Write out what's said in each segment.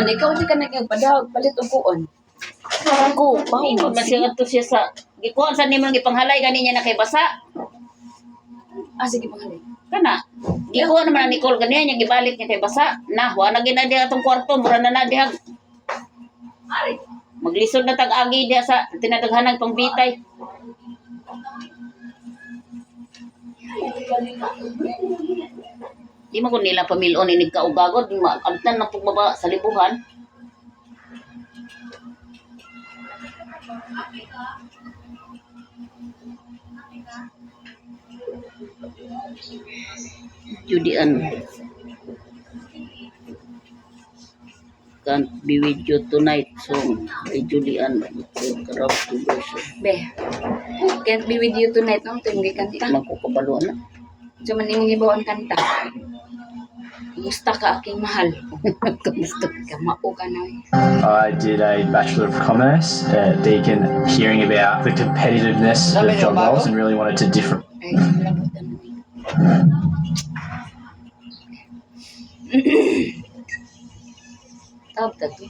man ikaw di ka nagpadawag palit og kuon. Ko, Ingon man siya to siya sa gikuan sa nimong ipanghalay gani niya na kay basa. sige pangalan. Kana. Gikuan naman ang Nicole gani niya gibalik niya kay basa. Na wa na gina diha atong kwarto mura na diha. Maglisod na tag-agi diha sa tinadaghanang pangbitay. Di mo ko nila pamilon inig kaugagod, maabtan na pugmaba sa libuhan. Judian. Can't be with you tonight song by Julian. Karaoke version. Be. Can't be with you tonight no tuig kanta. Magkukabaluan na. So man imong ibawan kanta. Musta ka aking mahal. Kamusta? Kamao ka na. I did a Bachelor of Commerce at Deakin, hearing about the competitiveness of job roles and really wanted to different. Ay, labutan mo. Tawag ta to.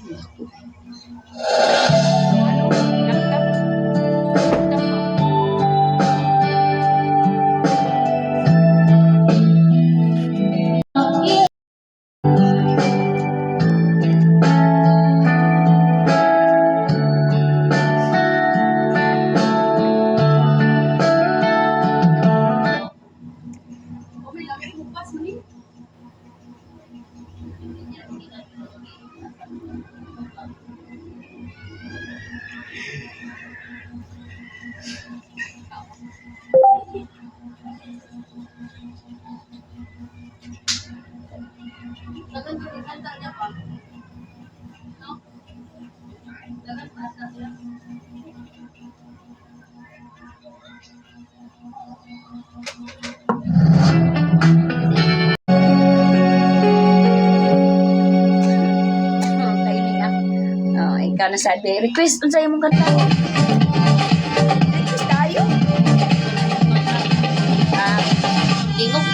Ano? Laptop? Laptop mo? Ikaw na sabi, request unsay imong kanta. Request tayo. Ingog.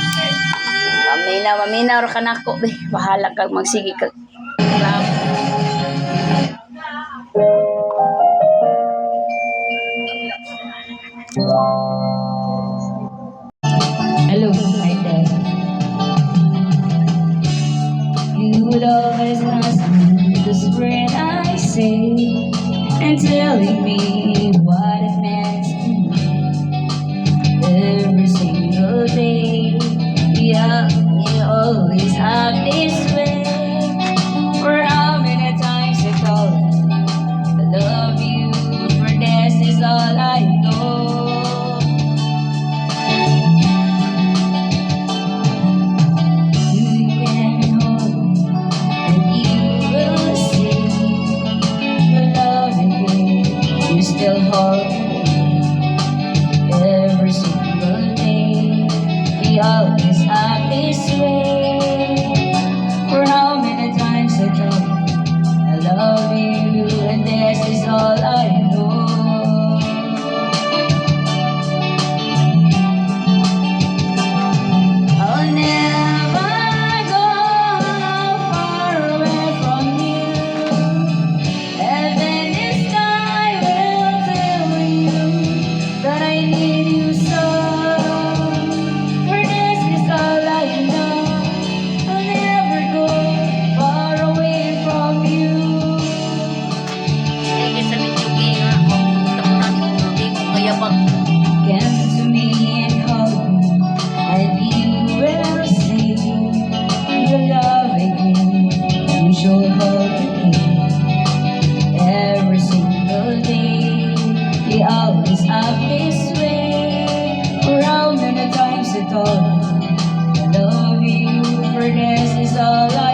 Maminaw ra ka nako be. Bahala kag magsige kag. Hello, hi there. You would always ask me the spread I say and telling me what it meant to me every single day. Yeah, you always act this way. For how many times I told you I love you, for this is all I know. Still hold every single day. We always act this way. For how many times I told you I love you, and this is all I know. I'll never go far away from you. Heaven is that I need you so. For this is all I know. I'll never go far away from you. Sige sa mitsugi nga. Pumunta ko namin kung hindi ko kaya ba. Come to me and hold me, and you will see the love again. You should hold me every single day. We always act this way. For how many times I told you I love you, for this is all I